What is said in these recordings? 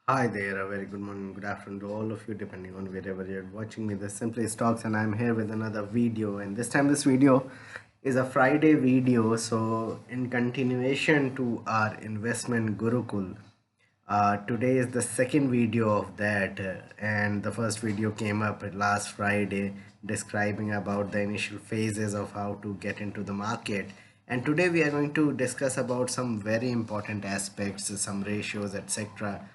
Hi there, a very good morning, good afternoon to all of you, depending on wherever you're watching me. This Simply Stocks, and I'm here with another video. And this time, this video is a Friday video. So, in continuation to our investment Gurukul, today is the second video of that, and the first video came up last Friday describing about the initial phases of how to get into the market. And today we are going to discuss about some very important aspects, some ratios, etc.,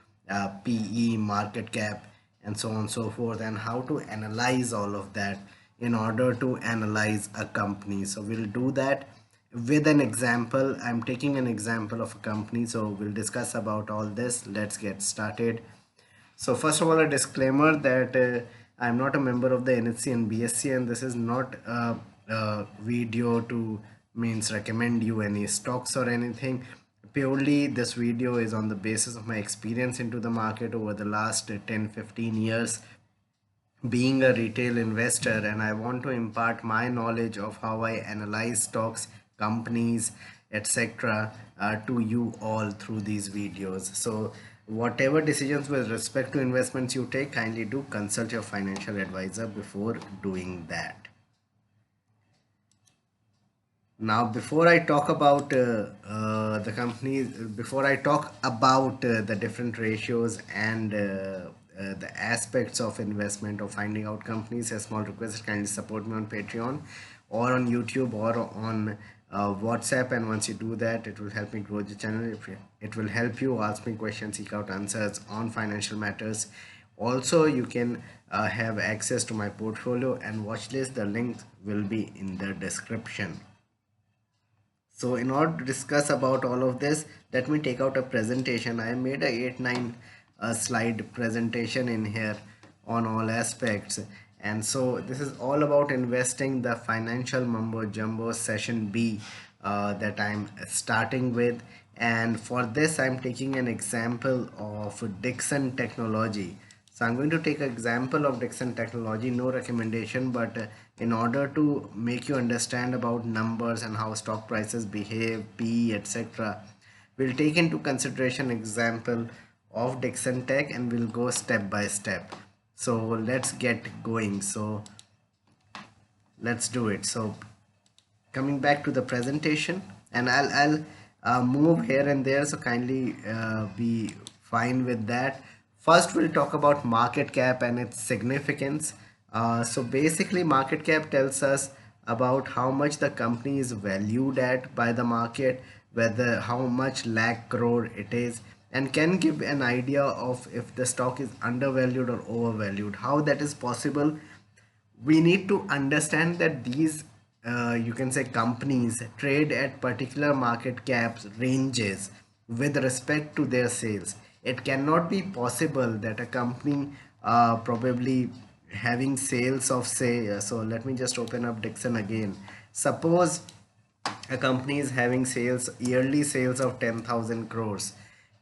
PE, market cap, and so on and so forth, and how to analyze all of that in order to analyze a company. So we'll do that with an example. I'm taking an example of a company, so we'll discuss about all this. Let's get started. So first of all, a disclaimer that I'm not a member of the NHC and BSC, and this is not a video to means recommend you any stocks or anything. Purely this video is on the basis of my experience into the market over the last 10-15 years being a retail investor, and I want to impart my knowledge of how I analyze stocks, companies, etc. To you all through these videos. So whatever decisions with respect to investments you take, kindly do consult your financial advisor before doing that. Now, before I talk about the companies, before I talk about the different ratios and the aspects of investment or finding out companies, a small request: kindly support me on Patreon or on YouTube or on WhatsApp. And once you do that, it will help me grow the channel. It will help you ask me questions, seek out answers on financial matters. Also, you can have access to my portfolio and watch list. The link will be in the description. So in order to discuss about all of this, let me take out a presentation. I made a 8-9 slide presentation in here on all aspects. And so this is all about investing, the financial mumbo jumbo session B that I'm starting with. And for this, I'm taking an example of Dixon Technology. So I'm going to take an example of Dixon Technology, no recommendation, but in order to make you understand about numbers and how stock prices behave, P, etc., we'll take into consideration example of Dixon Tech and we'll go step by step. So let's get going. So let's do it. So coming back to the presentation, and I'll move here and there, so kindly be fine with that. First we'll talk about market cap and its significance. So basically market cap tells us about how much the company is valued at by the market, whether how much lakh crore it is, and can give an idea of if the stock is undervalued or overvalued. How that is possible? We need to understand that these you can say companies trade at particular market caps ranges with respect to their sales. It cannot be possible that a company probably having sales of say so let me just open up Dixon again. Suppose a company is having sales, yearly sales of 10,000 crores,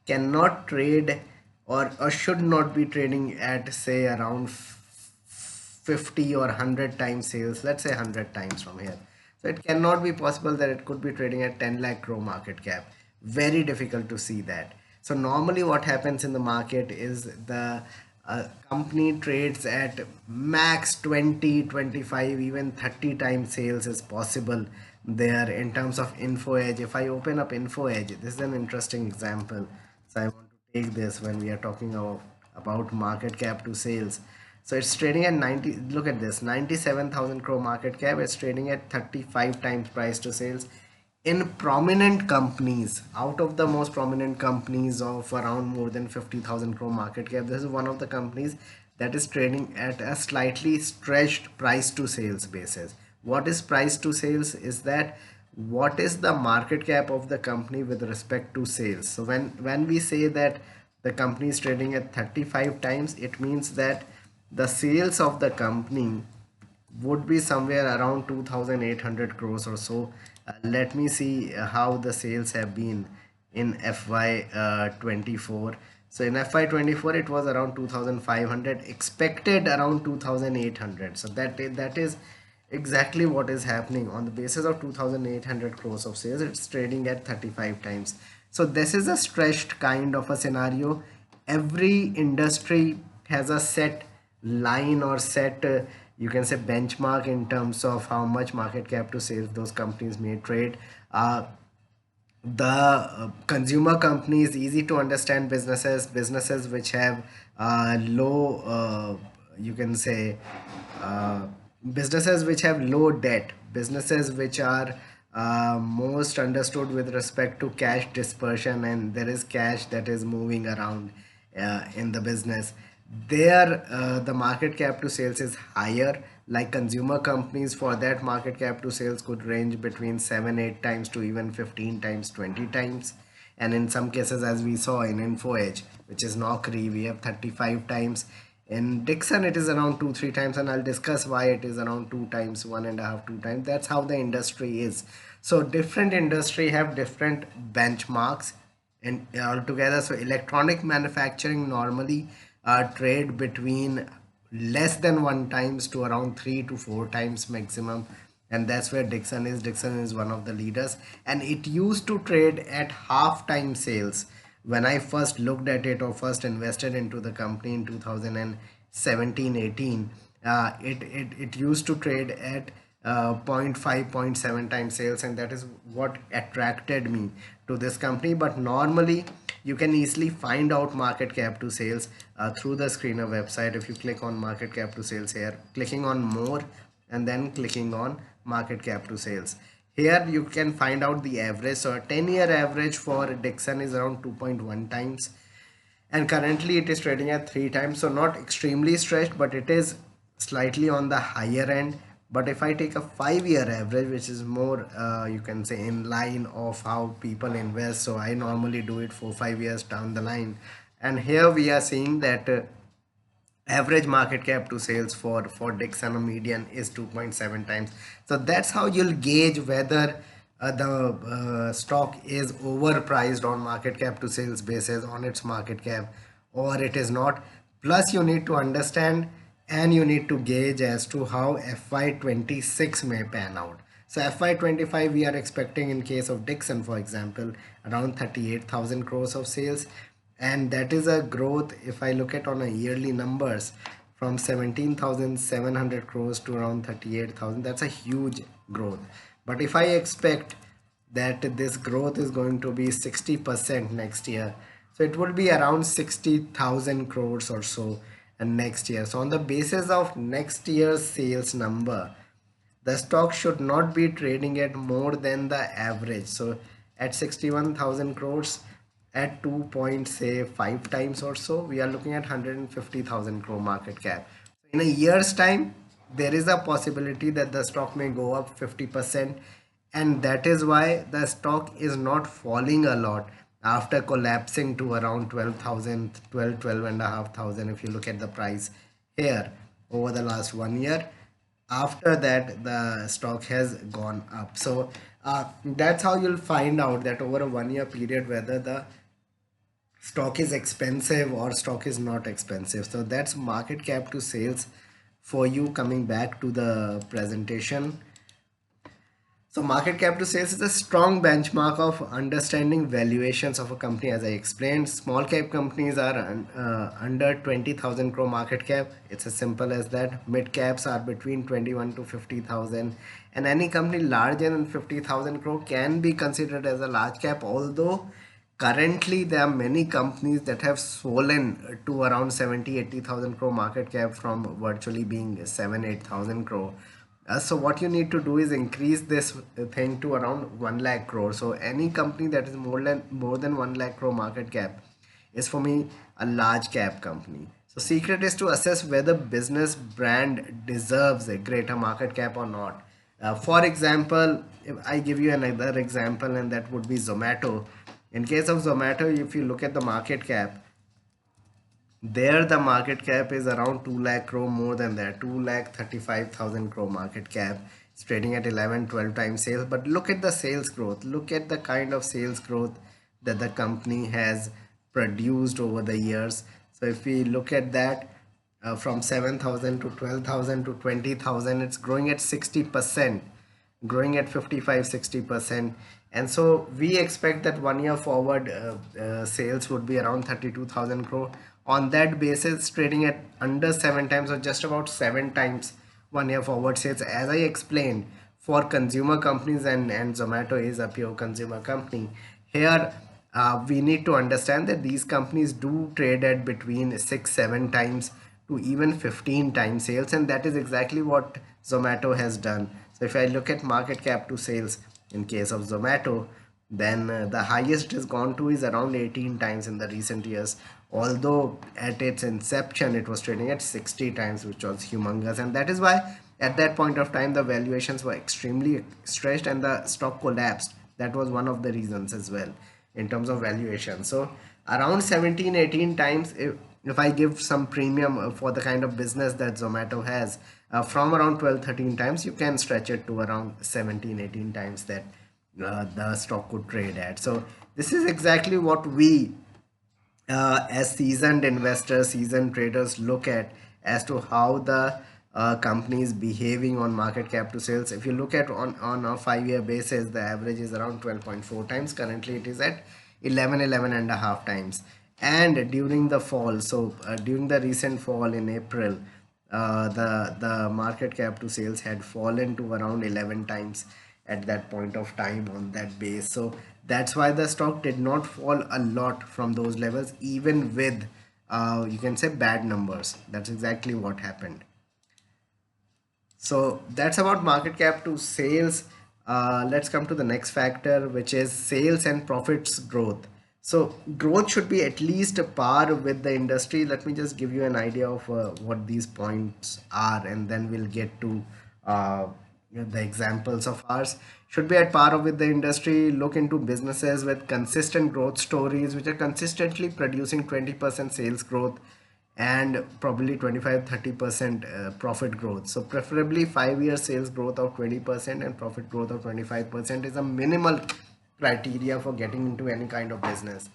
cannot trade or should not be trading at say around 50 or 100 times sales. Let's say 100 times from here. So it cannot be possible that it could be trading at 10 lakh crore market cap. Very difficult to see that. So normally what happens in the market is the company trades at max 20, 25, even 30 times sales is possible there in terms of info edge. If I open up info edge, this is an interesting example. So I want to take this when we are talking about market cap to sales. So it's trading at 90, look at this, 97,000 crore market cap. It's trading at 35 times price to sales. In prominent companies, out of the most prominent companies of around more than 50,000 crore market cap, this is one of the companies that is trading at a slightly stretched price to sales basis. What is price to sales? Is that what is the market cap of the company with respect to sales? So when we say that the company is trading at 35 times, it means that the sales of the company would be somewhere around 2,800 crores or so. Let me see how the sales have been in FY24. So in FY24 it was around 2,500, expected around 2,800. So that is exactly what is happening. On the basis of 2,800 crores of sales, it's trading at 35 times. So this is a stretched kind of a scenario. every industry has a set line or set you can say benchmark in terms of how much market cap to sales those companies may trade. The consumer companies, easy to understand businesses which have low you can say uh, businesses which have low debt, businesses which are most understood with respect to cash dispersion, and there is cash that is moving around in the business. There the market cap to sales is higher. Like consumer companies, for that market cap to sales could range between 7 8 times to even 15 times, 20 times. And in some cases, as we saw in Info Edge, which is Naukri, we have 35 times. In Dixon it is around 2 3 times, and I'll discuss why it is around 2 times, one and a half, 2 times. That's how the industry is. So different industry have different benchmarks and altogether. So electronic manufacturing normally trade between less than 1 times to around 3 to 4 times maximum, and that's where Dixon is one of the leaders, and it used to trade at half time sales. When I first looked at it or first invested into the company in 2017-18, it used to trade at zero point 0.5 0.7 times sales, and that is what attracted me to this company. But normally you can easily find out market cap to sales through the screener website. If you click on market cap to sales here, clicking on more and then clicking on market cap to sales, here you can find out the average. So a 10-year average for Dixon is around 2.1 times, and currently it is trading at 3 times. So not extremely stretched, but it is slightly on the higher end. But if I take a 5-year average, which is more you can say in line of how people invest, so I normally do it for 5 years down the line, and here we are seeing that average market cap to sales for Dixon median is 2.7 times. So that's how you'll gauge whether the stock is overpriced on market cap to sales basis on its market cap, or it is not. Plus you need to understand and you need to gauge as to how FY26 may pan out. So FY25 we are expecting, in case of Dixon for example, around 38,000 crores of sales, and that is a growth. If I look at on a yearly numbers, from 17,700 crores to around 38,000, that's a huge growth. But if I expect that this growth is going to be 60% next year, so it would be around 60,000 crores or so, and next year. So on the basis of next year's sales number, the stock should not be trading at more than the average. So at 61,000 crores, at 2.5 times or so, we are looking at 150,000 crore market cap. In a year's time, there is a possibility that the stock may go up 50%, and that is why the stock is not falling a lot after collapsing to around 12,000, 12 and a half thousand. If you look at the price here over the last 1 year, after that the stock has gone up. So that's how you'll find out that over a 1 year period whether the stock is expensive or stock is not expensive. So that's market cap to sales for you. Coming back to the presentation, so market cap to sales is a strong benchmark of understanding valuations of a company. As I explained, small cap companies are under 20,000 crore market cap. It's as simple as that. Mid caps are between 21 to 50,000, and any company larger than 50,000 crore can be considered as a large cap. Although currently there are many companies that have swollen to around 70 80,000 crore market cap from virtually being 7 8,000 crore. So what you need to do is increase this thing to around 1 lakh crore. So any company that is more than 1 lakh crore market cap is for me a large cap company. So secret is to assess whether business brand deserves a greater market cap or not. For example, if I give you another example, and that would be Zomato. In case of Zomato, if you look at the market cap, there the market cap is around 2 lakh crore, more than that, 2 lakh 35,000 crore market cap. It's trading at 11 12 times sales. But look at the sales growth, look at the kind of sales growth that the company has produced over the years. So if we look at that, from 7,000 to 12,000 to 20,000, it's growing at 60%, growing at 55 60%. And so we expect that 1 year forward sales would be around 32,000 crore. On that basis, trading at under 7 times or just about 7 times 1 year forward sales. As I explained, for consumer companies, and Zomato is a pure consumer company. Here, we need to understand that these companies do trade at between 6 7 times to even 15 times sales, and that is exactly what Zomato has done. So if I look at market cap to sales in case of Zomato, then the highest it has gone to is around 18 times in the recent years, although at its inception it was trading at 60 times, which was humongous. And that is why at that point of time the valuations were extremely stretched and the stock collapsed. That was one of the reasons as well in terms of valuation. So around 17 18 times, if I give some premium for the kind of business that Zomato has, from around 12 13 times, you can stretch it to around 17 18 times that the stock could trade at. So this is exactly what we, as seasoned investors, seasoned traders, look at as to how the company is behaving on market cap to sales. If you look at on a 5 year basis, the average is around 12.4 times. Currently it is at 11 and a half times. And during the fall, so during the recent fall in April, the market cap to sales had fallen to around 11 times at that point of time on that base. So that's why the stock did not fall a lot from those levels, even with you can say bad numbers. That's exactly what happened. So that's about market cap to sales. Let's come to the next factor, which is sales and profits growth. So growth should be at least a par with the industry. Let me just give you an idea of what these points are, and then we'll get to the examples of ours. Should be at par with the industry. Look into businesses with consistent growth stories, which are consistently producing 20% sales growth and probably 25 30% profit growth. So preferably 5 year sales growth of 20% and profit growth of 25% is a minimal criteria for getting into any kind of business.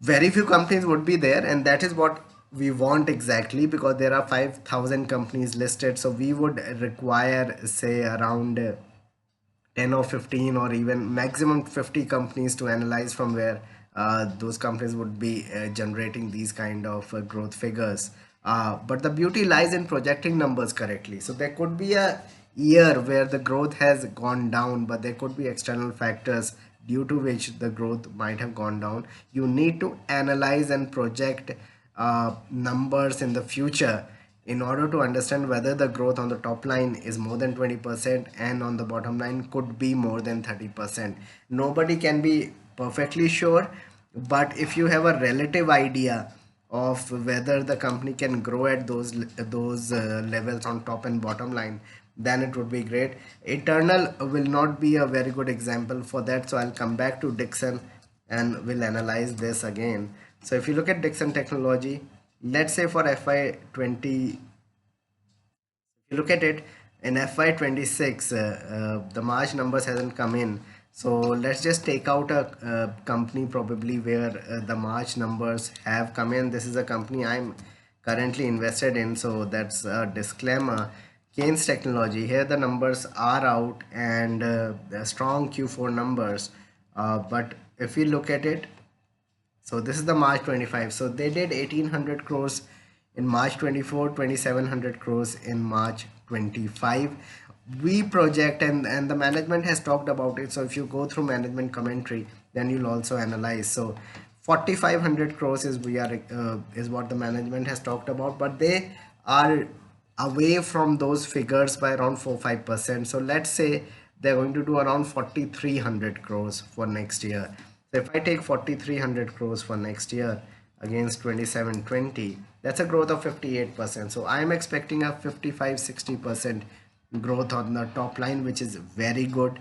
Very few companies would be there, and that is what we want exactly, because there are 5,000 companies listed. So we would require say around 10 or 15 or even maximum 50 companies to analyze from where those companies would be generating these kind of growth figures. But the beauty lies in projecting numbers correctly. So there could be a year where the growth has gone down, but there could be external factors due to which the growth might have gone down. You need to analyze and project numbers in the future in order to understand whether the growth on the top line is more than 20% and on the bottom line could be more than 30%. Nobody can be perfectly sure, but if you have a relative idea of whether the company can grow at those levels on top and bottom line, then it would be great. Eternal will not be a very good example for that, so I'll come back to Dixon and we'll analyze this again. So if you look at Dixon Technology, let's say for FY20, if you look at it in FY26, the March numbers hasn't come in. So let's just take out a company probably where the March numbers have come in. This is a company I'm currently invested in, so that's a disclaimer. Keynes Technology, here the numbers are out, and the strong Q4 numbers. But if we look at it, so this is the March 25. So they did 1800 crores in March 24, 2700 crores in March 25. We project, and the management has talked about it. So if you go through management commentary, then you'll also analyze. So 4500 crores is what the management has talked about, but they are away from those figures by around 4 5%. So let's say they're going to do around 4300 crores for next year. So if I take 4300 crores for next year against 2720, that's a growth of 58%. So I'm expecting a 55 60% growth on the top line, which is very good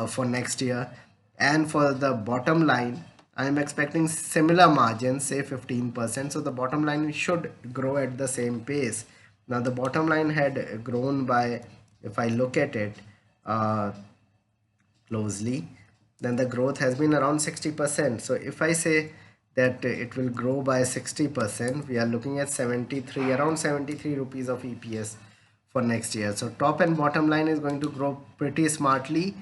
for next year. And for the bottom line, I'm expecting similar margins, say 15%. So the bottom line should grow at the same pace. Now the bottom line had grown by, if I look at it closely, then the growth has been around 60%. So if I say that it will grow by 60%, we are looking at 73, around 73 rupees of EPS for next year. So top and bottom line is going to grow pretty smartly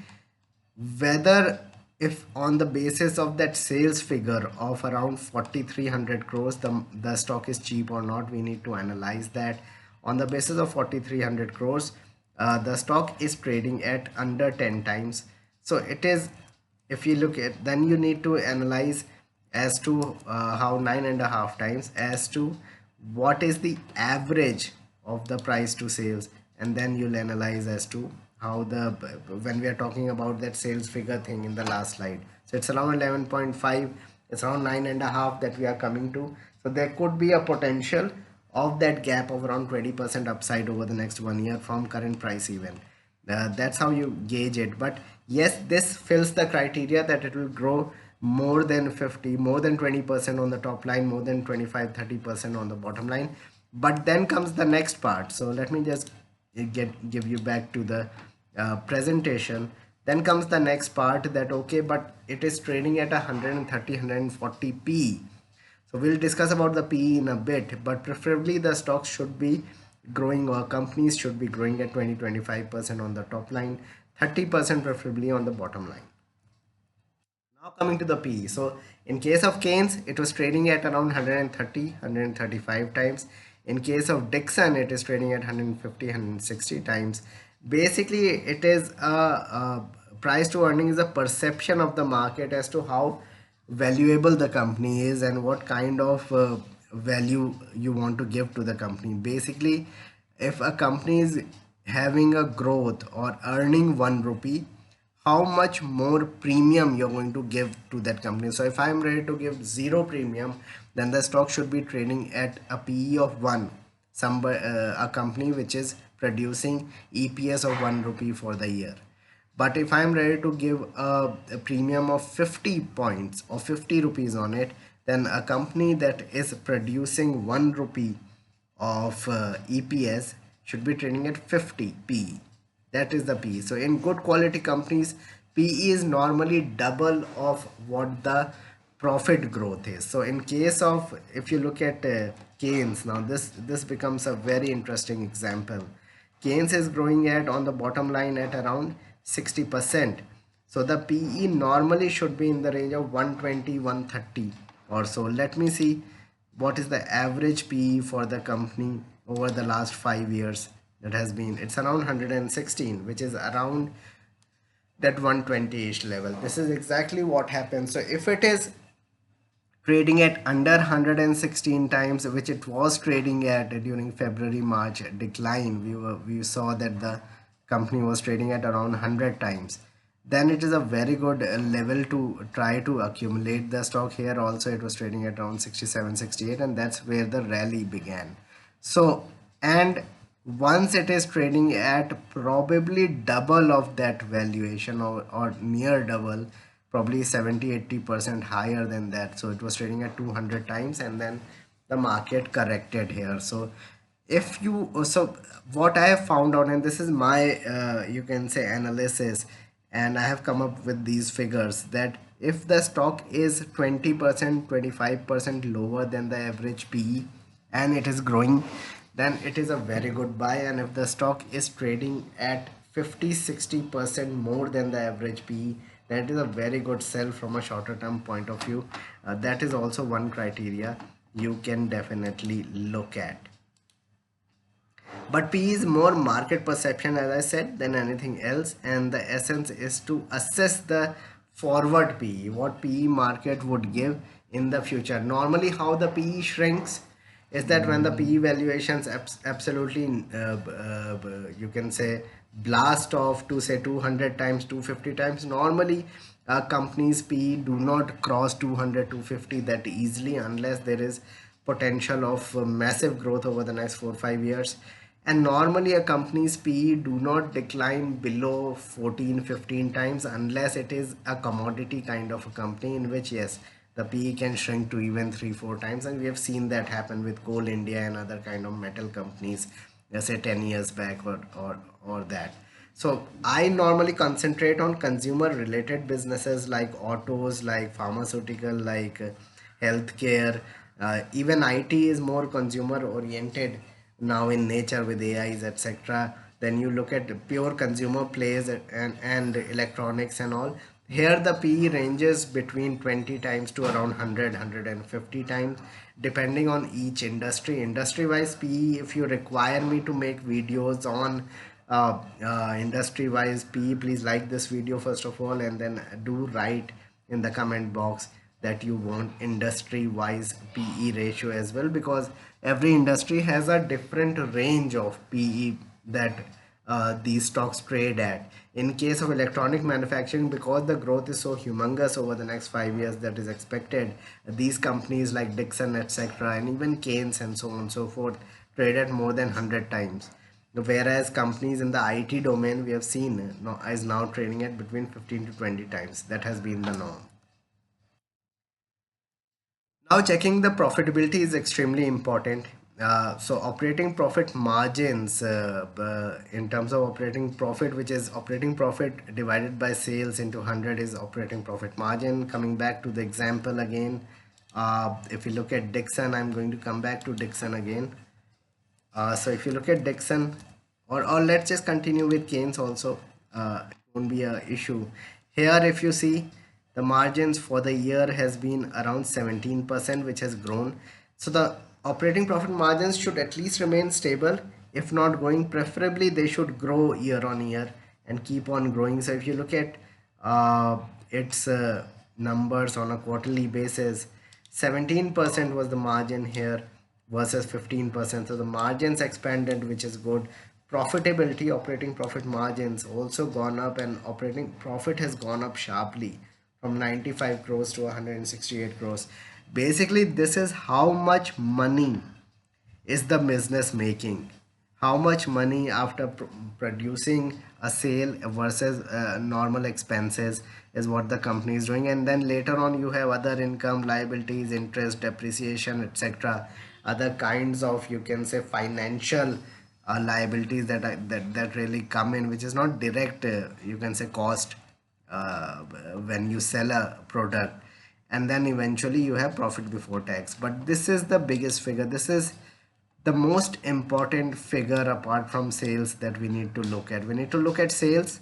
whether, if on the basis of that sales figure of around 4300 crores, the stock is cheap or not, we need to analyze that. On the basis of 4300 crores, the stock is trading at under 10 times. So it is, if you look at, then you need to analyze as to how 9.5 times, as to what is the average of the price to sales, and then you'll analyze as to how the, when we are talking about that sales figure thing in the last slide, so it's around 11.5, it's around 9.5 that we are coming to. So there could be a potential of that gap of around 20% upside over the next 1 year from current price even. That's how you gauge it. But yes, this fills the criteria that it will grow more than 50, more than 20% on the top line, more than 25-30% on the bottom line. But then comes the next part. So let me just give you back to the presentation. Then comes the next part, that okay, but it is trading at 130, 140 p. So we'll discuss about the PE in a bit, but preferably the stocks should be growing, or companies should be growing at 20-25% on the top line, 30% preferably on the bottom line. Now coming to the PE. So in case of Keynes, it was trading at around 130, 135 times. In case of Dixon, it is trading at 150, 160 times. Basically, it is a price to earning is a perception of the market as to how valuable the company is and what kind of value you want to give to the company. Basically, if a company is having a growth or earning 1 rupee, how much more premium you're going to give to that company. So if I'm ready to give zero premium, then the stock should be trading at a PE of 1, a company which is producing EPS of 1 rupee for the year. But if I'm ready to give a premium of 50 points or 50 rupees on it, then a company that is producing 1 rupee of EPS should be trading at 50 PE. That is the PE. So in good quality companies, PE is normally double of what the profit growth is. So in case of, if you look at Keynes, now this becomes a very interesting example. Keynes is growing at, on the bottom line, at around 60%. So the PE normally should be in the range of 120, 130 or so. Let me see what is the average PE for the company over the last 5 years. That has been, it's around 116, which is around that 120-ish level. This is exactly what happens. So if it is trading at under 116 times, which it was trading at during February March decline, we saw that the company was trading at around 100 times, then it is a very good level to try to accumulate the stock. Here also it was trading at around 67, 68, and that's where the rally began. So, and once it is trading at probably double of that valuation, or near double, probably 70-80% higher than that, so it was trading at 200 times, and then the market corrected here. So if you, so what I have found out, and this is my you can say analysis, and I have come up with these figures, that if the stock is 20%, 25% lower than the average PE and it is growing, then it is a very good buy. And if the stock is trading at 50-60% more than the average PE, then it is a very good sell from a shorter term point of view. That is also one criteria you can definitely look at. But PE is more market perception, as I said, than anything else, and the essence is to assess the forward PE, what PE market would give in the future. Normally, how the PE shrinks is that when the PE valuations absolutely, you can say, blast off to say 200 times, 250 times. Normally, companies PE do not cross 200, 250 that easily, unless there is potential of massive growth over the next 4 or 5 years. And normally a company's PE do not decline below 14, 15 times, unless it is a commodity kind of a company, in which yes, the PE can shrink to even 3, 4 times. And we have seen that happen with Coal India and other kind of metal companies, let's say 10 years back, or that. So I normally concentrate on consumer related businesses like autos, like pharmaceutical, like healthcare. Even IT is more consumer oriented now in nature with AIs, etc. Then you look at pure consumer plays and electronics and all. Here the PE ranges between 20 times to around 100 times, depending on each industry wise PE. If you require me to make videos on industry wise PE, please like this video first of all, and then do write in the comment box that you want industry wise PE ratio as well, because every industry has a different range of PE that these stocks trade at. In case of electronic manufacturing, because the growth is so humongous over the next 5 years that is expected, these companies like Dixon, etc., and even Keynes and so on and so forth trade at more than 100 times. Whereas companies in the IT domain we have seen is now trading at between 15 to 20 times. That has been the norm. Now, checking the profitability is extremely important. So, operating profit margins, in terms of operating profit, which is operating profit divided by sales into 100, is operating profit margin. Coming back to the example again, if you look at Dixon, I'm going to come back to Dixon again. So if you look at Dixon, or let's just continue with Keynes also, it won't be a issue. Here, if you see, the margins for the year has been around 17%, which has grown. So the operating profit margins should at least remain stable. If not growing, preferably they should grow year on year and keep on growing. So if you look at its numbers on a quarterly basis, 17% was the margin here versus 15%. So the margins expanded, which is good. Profitability, operating profit margins also gone up, and operating profit has gone up sharply from 95 crores to 168 crores. Basically, this is how much money is the business making, how much money after producing a sale versus normal expenses is what the company is doing. And then later on you have other income, liabilities, interest, depreciation, etc., other kinds of, you can say, financial liabilities that really come in, which is not direct, you can say, cost when you sell a product. And then eventually you have profit before tax. But this is the biggest figure, this is the most important figure apart from sales that we need to look at. We need to look at sales.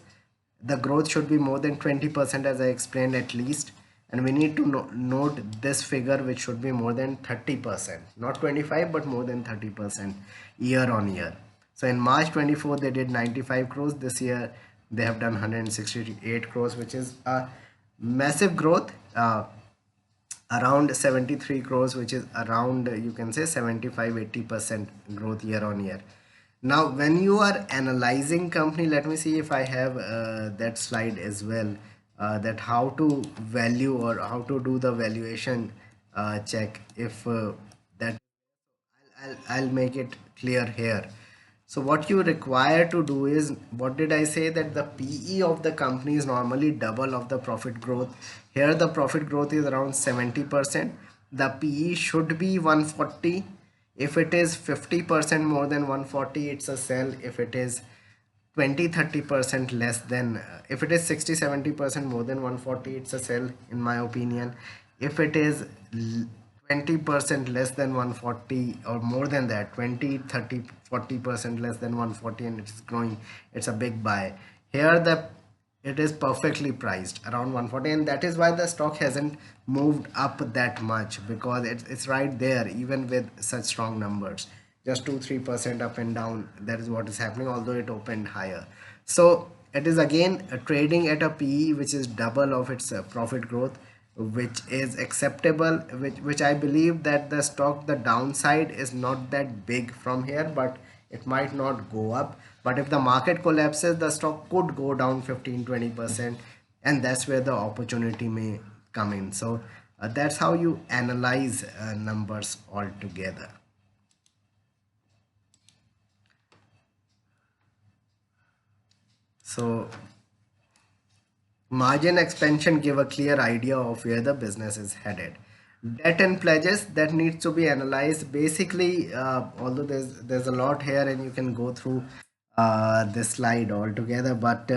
The growth should be more than 20%, as I explained, at least. And we need to note this figure, which should be more than 30%, not 25 but more than 30% year on year. So in March 24 they did 95 crores. This year they have done 168 crores, which is a massive growth. Around 73 crores, which is around, you can say, 75-80% growth year on year. Now when you are analyzing company, let me see if I have that slide as well, that how to value or how to do the valuation check. If that I'll make it clear here. So what you require to do is, what did I say, that the PE of the company is normally double of the profit growth. Here the profit growth is around 70%. The PE should be 140. If it is 50% more than 140, it's a sell. If it is 20-30% less than, if it is 60-70% more than 140, it's a sell in my opinion. If it is 20% less than 140, or more than that, 20-30-40% less than 140, and it's growing, it's a big buy. Here the it is perfectly priced around 140, and that is why the stock hasn't moved up that much, because it's right there even with such strong numbers, just 2-3% up and down. That is what is happening, although it opened higher. So it is again trading at a PE which is double of its profit growth, which is acceptable, which I believe that the stock, the downside is not that big from here, but it might not go up. But if the market collapses, the stock could go down 15-20%, and that's where the opportunity may come in. So that's how you analyze numbers altogether. So margin expansion give a clear idea of where the business is headed. Debt and pledges, that needs to be analyzed. Basically, although there's a lot here, and you can go through this slide altogether, but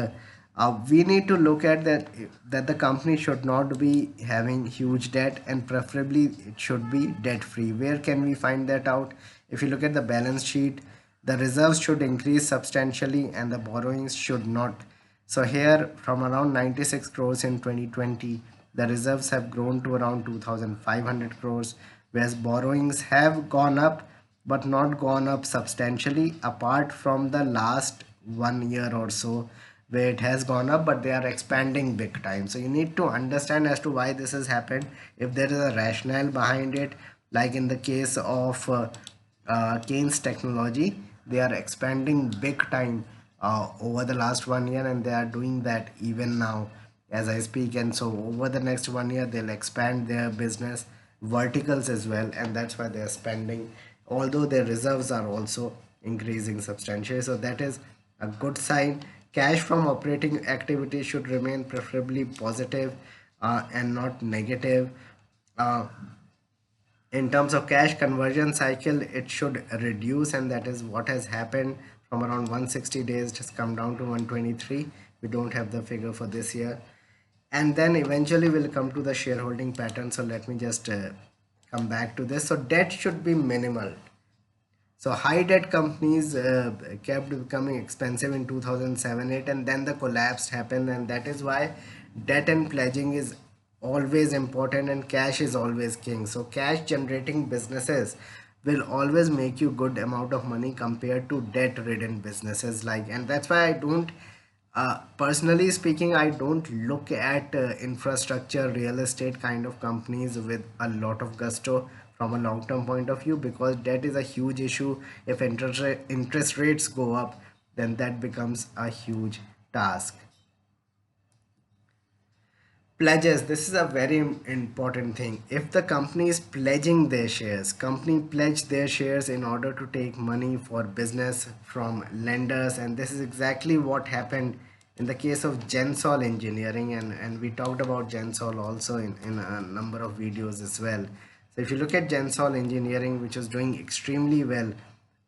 we need to look at that the company should not be having huge debt, and preferably it should be debt free. Where can we find that out? If you look at the balance sheet, The reserves should increase substantially and the borrowings should not. So here from around 96 crores in 2020, the reserves have grown to around 2500 crores, whereas borrowings have gone up but not gone up substantially apart from the last 1 year or so where it has gone up, but they are expanding big time. So you need to understand as to why this has happened, if there is a rationale behind it. Like in the case of Keynes technology, they are expanding big time over the last 1 year, and they are doing that even now as I speak. And so over the next 1 year, they'll expand their business verticals as well, and that's why they are spending. Although their reserves are also increasing substantially, so that is a good sign. Cash from operating activity should remain preferably positive and not negative. Uh, in terms of cash conversion cycle, it should reduce, and that is what has happened. From around 160 days, just come down to 123. We don't have the figure for this year. And then eventually we'll come to the shareholding pattern. So let me just come back to this. So debt should be minimal. So high debt companies kept becoming expensive in 2007-8, and then the collapse happened, and that is why debt and pledging is always important and cash is always king. So cash generating businesses will always make you good amount of money compared to debt ridden businesses. Like, and that's why I don't personally speaking, I don't look at infrastructure, real estate kind of companies with a lot of gusto from a long term point of view, because that is a huge issue. If interest rates go up, then that becomes a huge task. Pledges, this is a very important thing. If the company is pledging their shares, company pledge their shares in order to take money for business from lenders, and this is exactly what happened in the case of Gensol Engineering, and we talked about Gensol also in a number of videos as well. So if you look at Gensol Engineering, which was doing extremely well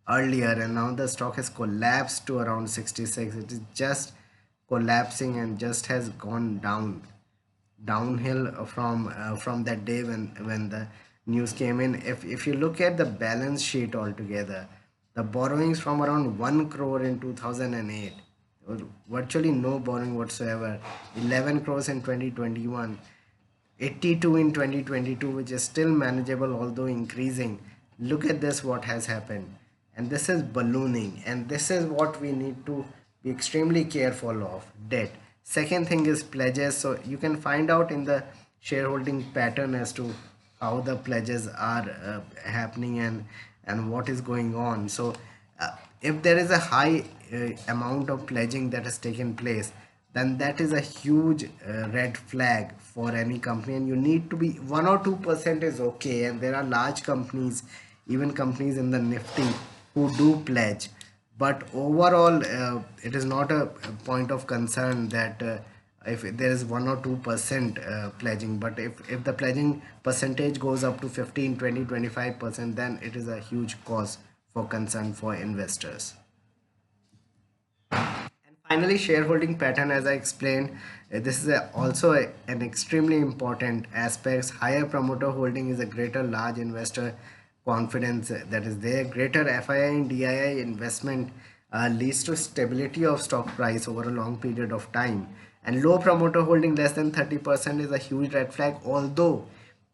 earlier, and now the stock has collapsed to around 66, it is just collapsing and just has gone downhill from that day when the news came in. If you look at the balance sheet altogether, the borrowings from around 1 crore in 2008, or virtually no borrowing whatsoever, 11 crores in 2021, 82 in 2022, which is still manageable although increasing. Look at this, what has happened. And this is ballooning, and this is what we need to be extremely careful of. Debt. Second thing is pledges. So you can find out in the shareholding pattern as to how the pledges are happening and what is going on. So if there is a high amount of pledging that has taken place, then that is a huge red flag for any company, and you need to be 1 or 2% is okay. And there are large companies, even companies in the nifty, who do pledge, but overall it is not a point of concern that if there is 1 or 2% pledging. But if the pledging percentage goes up to 15, 20, 25%, then it is a huge cause for concern for investors. And finally, shareholding pattern, as I explained, this is also an extremely important aspect. Higher promoter holding is a greater large investor confidence that is there. Greater FII and DII investment leads to stability of stock price over a long period of time. And low promoter holding less than 30% is a huge red flag. Although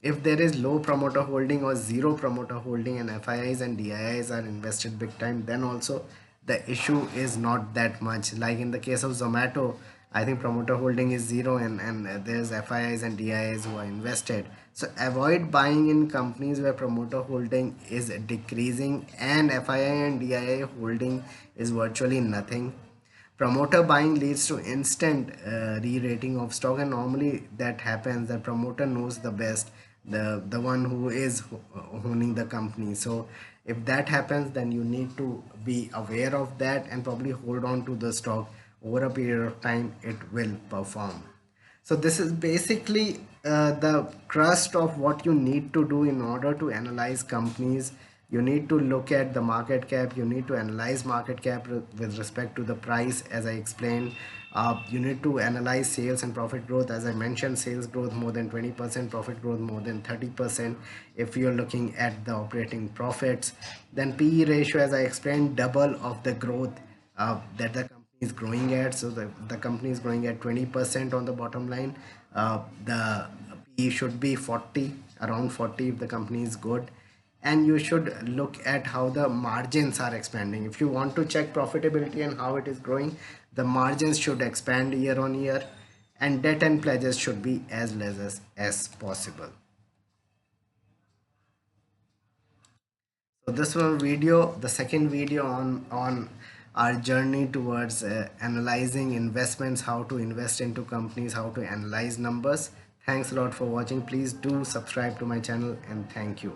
if there is low promoter holding or zero promoter holding and FIIs and DIIs are invested big time, then also the issue is not that much. Like in the case of Zomato, I think promoter holding is zero, and there's FIIs and DIIs who are invested. So avoid buying in companies where promoter holding is decreasing and FII and DII holding is virtually nothing. Promoter buying leads to instant re-rating of stock, and normally that happens. The promoter knows the best, the one who is owning the company. So if that happens, then you need to be aware of that and probably hold on to the stock. Over a period of time it will perform. So this is basically the crust of what you need to do in order to analyze companies. You need to look at the market cap. You need to analyze market cap with respect to the price, as I explained. You need to analyze sales and profit growth. As I mentioned, sales growth more than 20%, profit growth more than 30%. If you're looking at the operating profits, then PE ratio, as I explained, double of the growth that the company is growing at. So the company is growing at 20% on the bottom line. The PE should be 40, around 40 if the company is good. And you should look at how the margins are expanding. If you want to check profitability and how it is growing, the margins should expand year on year, and debt and pledges should be as less as possible. So this was video, the second video on our journey towards analyzing investments, how to invest into companies, how to analyze numbers. Thanks a lot for watching. Please do subscribe to my channel, and thank you.